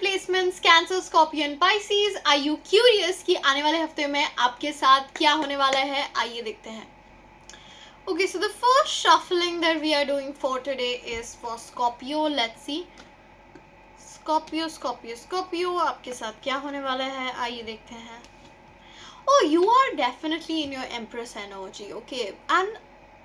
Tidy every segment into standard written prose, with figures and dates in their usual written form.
Placements Cancer, Scorpio and Pisces. Are you curious कि आने वाले हफ्ते में आपके साथ क्या होने वाला है? आइए देखते हैं। Okay, so the first shuffling that we are doing for today is for Scorpio. Let's see. Scorpio, आपके साथ क्या होने वाला है? आइए देखते हैं. Oh, you are definitely in your Empress energy, okay? And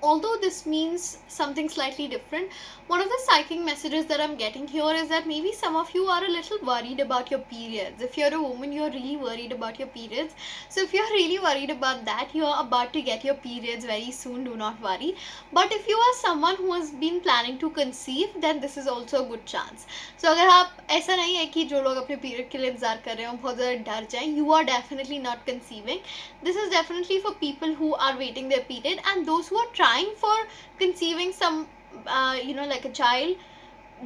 although this means something slightly different, one of the psychic messages that I'm getting here is that maybe some of you are a little worried about your periods. If you're a woman, you're really worried about your periods. So if you're really worried about that, you're about to get your periods very soon, do not worry. But if you are someone who has been planning to conceive, then this is also a good chance. So अगर आप ऐसा नहीं है कि जो लोग अपने period के लिए इंतजार कर रहे हो बहुत ज़्यादा डर जाएं, you are definitely not conceiving. This is definitely for people who are waiting their period and those who are trying for conceiving some like a child.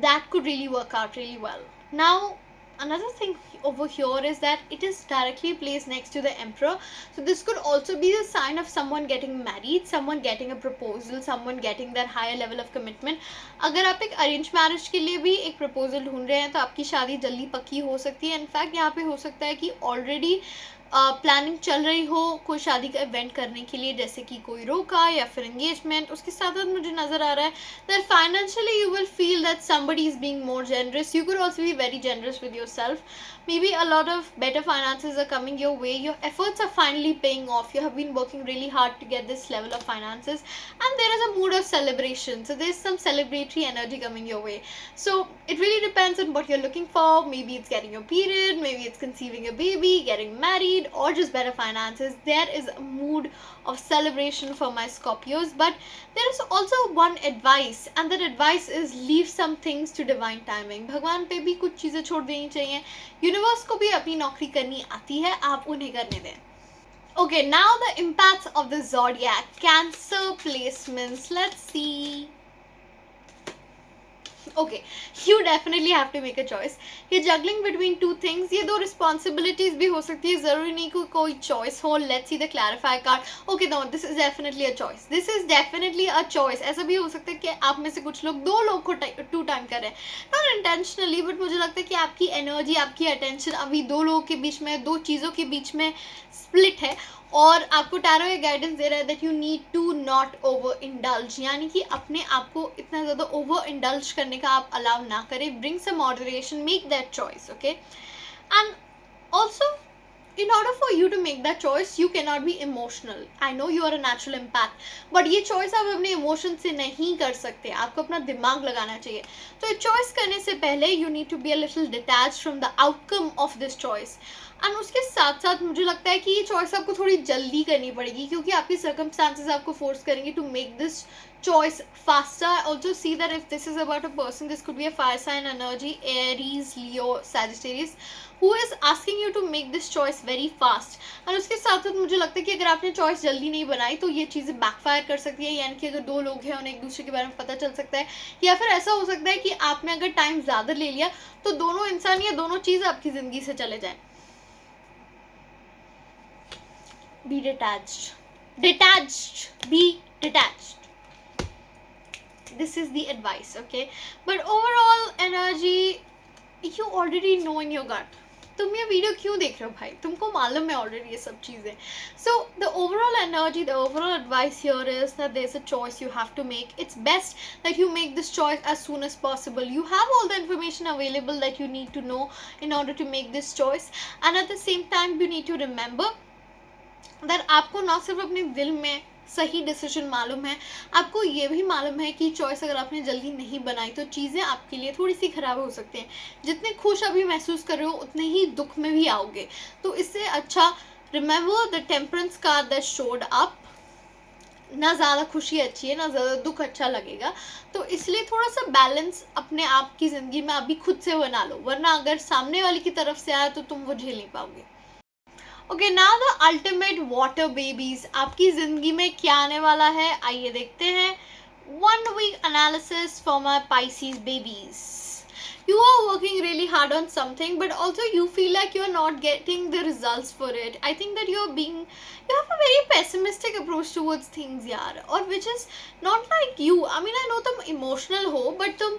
That could really work out really well. Now another thing over here is that it is directly placed next to the emperor, so this could also be a sign of someone getting married, someone getting a proposal, someone getting that higher level of commitment. अगर आप एक arrange marriage के लिए भी एक proposal ढूंढ रहे हैं तो आपकी शादी जल्दी पक्की हो सकती है. इनफैक्ट यहाँ पे हो सकता है कि ऑलरेडी प्लानिंग चल रही हो कोई शादी का इवेंट करने के लिए, जैसे कि कोई रोका या फिर एंगेजमेंट. उसके साथ साथ मुझे नज़र आ रहा है that financially you will feel that somebody is being more generous. You could also be very generous with yourself. Maybe a lot of better finances are coming your way. Your efforts are finally paying off. You have been working really hard to get this level of finances and there is a mood of celebration. So there's some celebratory energy coming your way. So it really depends on what you're looking for. Maybe it's getting your period, maybe it's conceiving a baby, getting married, or just better finances. There is a mood of celebration for my Scorpios. But there is also one advice, and that advice is leave some things to divine timing. भगवान पे भी कुछ चीज़ें छोड़ देनी चाहिए. Universe को भी अपनी नौकरी करनी आती है, आप उन्हें करने दें. Okay, now the impacts of the zodiac Cancer placements. Let's see. Okay, you definitely have to make a choice. You're juggling between two things. ये दो responsibilities भी हो सकती है, ज़रूरी नहीं कि कोई choice हो. Let's see the clarify card. Okay, no, this is definitely a choice. This is definitely a choice. ऐसा भी हो सकता है कि आप में से कुछ लोग दो लोग को टू टाइम कर रहे हैं, not intentionally, but मुझे लगता है कि आपकी एनर्जी, आपकी अटेंशन अभी दो लोगों के बीच में, दो चीज़ों के बीच में स्प्लिट है. और आपको टैरो ये गाइडेंस दे रहा है that you need to not over indulge, यानी कि अपने आप को इतना ज़्यादा ओवर इंडल्ज करने का आप अलाउ ना करें. Bring some moderation, make that choice, okay. And also in order for you to make that choice, you cannot be emotional. I know you are a natural empath, but ये choice आप अपने emotion से नहीं कर सकते. आपको अपना दिमाग लगाना चाहिए. तो choice करने से पहले you need to be a little detached from the outcome of this choice. And उसके साथ साथ मुझे लगता है कि ये चॉइस आपको थोड़ी जल्दी करनी पड़ेगी क्योंकि आपकी सर्कमस्टांसेस आपको फोर्स करेंगे to make this choice faster. Also see that if this is about a person, this could be a fire sign energy, Aries, Leo, Sagittarius, who is asking you to make this choice very fast. और उसके साथ साथ मुझे लगता है कि अगर आपने चॉइस जल्दी नहीं बनाई तो ये चीज़ें बैकफायर कर सकती है, यानी कि अगर दो लोग हैं उन्हें एक दूसरे के बारे में पता चल सकता है, या फिर ऐसा हो सकता है कि आपने अगर टाइम ज़्यादा ले लिया तो दोनों इंसान या दोनों चीज़ आपकी ज़िंदगी से चले जाएं. Be detached, be detached. This is the advice, okay. But overall energy, you already know in your gut. तुम ये वीडियो क्यों देख रहे हो भाई? तुमको मालूम है ऑलरेडी ये सब चीज़ें. So the overall energy, the overall advice here is that there's a choice you have to make. It's best that you make this choice as soon as possible. You have all the information available that you need to know in order to make this choice, and at the same time you need to remember that आपको ना सिर्फ अपने दिल में सही decision मालूम है, आपको ये भी मालूम है कि चॉइस अगर आपने जल्दी नहीं बनाई तो चीज़ें आपके लिए थोड़ी सी ख़राब हो सकती हैं. जितने खुश अभी महसूस कर रहे हो उतने ही दुख में भी आओगे. तो इससे अच्छा remember the temperance card that showed up. ना ज़्यादा खुशी अच्छी है, ना ज़्यादा दुख अच्छा लगेगा. तो इसलिए थोड़ा सा बैलेंस अपने आप की ज़िंदगी में अभी खुद से बना लो, वरना अगर सामने वाले की तरफ से आया तो तुम वो झेल नहीं पाओगे. Okay, now the ultimate water babies. आपकी ज़िंदगी में क्या आने वाला है आइए देखते हैं. 1 week analysis for my Pisces babies. You are working really hard on something, but also you feel like you are not getting the results for it. I think that you have a very pessimistic approach towards things यार, और which is not like you. I mean I know तुम emotional हो, but तुम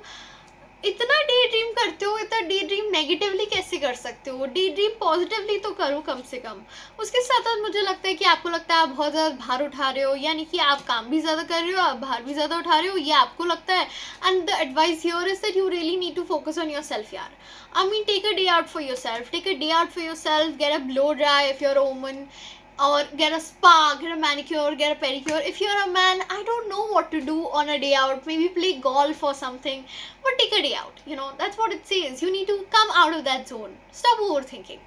इतना day dream करते हो, इतना day dream negatively कैसे कर सकते हो, डे ड्रीम पॉजिटिवली तो करो कम से कम। उसके साथ साथ मुझे लगता है कि आपको लगता है आप बहुत ज़्यादा भार उठा रहे हो, यानी कि आप काम भी ज़्यादा कर रहे हो, आप भार भी ज़्यादा उठा रहे हो, ये आपको लगता है। And the advice here is that you really need to focus on yourself यार। I mean, take a day out for yourself. Take a day out for yourself. Get a blow dry if you're a woman, or get a spa, get a manicure, get a pedicure. If you're a man, I don't know what to do on a day out. Maybe play golf or something. But take a day out. You know, that's what it says. You need to come out of that zone. Stop overthinking.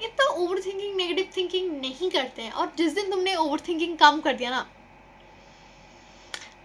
इतना over thinking negative thinking नहीं करते हैं, और जिस दिन तुमने over thinking कम कर दिया ना,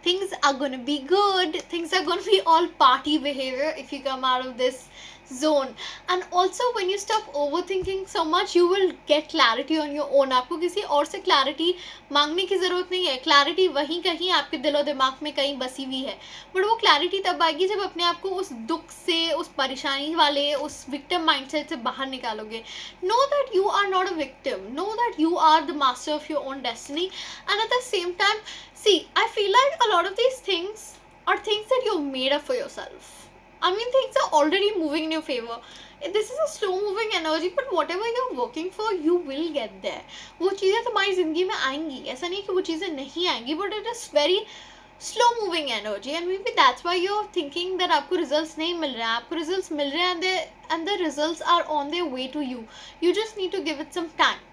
things are gonna be good. Things are gonna be all party behavior if you come out of this zone. And also when you stop overthinking so much, you will get clarity on your own. आपको किसी और से clarity मांगने की ज़रूरत नहीं है. Clarity वहीं कहीं आपके दिलो दिमाग में कहीं बसी हुई है, बट वो clarity तब आएगी जब अपने आप को उस दुख से, उस परेशानी वाले, उस victim mindset से बाहर निकालोगे. Know that you are not a victim. Know that you are the master of your own destiny. And at the same time, see, I feel like a lot of these things are things that you've made up for yourself. I mean, things are already moving in your favor. This is a slow moving energy, but whatever you're working for, you will get there. वो चीज़ें तुम्हारी ज़िंदगी में आएंगी, ऐसा नहीं कि वो चीज़ें नहीं आएंगी, but it is very slow moving energy, and maybe that's why you're thinking that आपको results नहीं मिल रहे हैं. आपको results मिल रहे हैं, and the results are on their way to you. You just need to give it some time.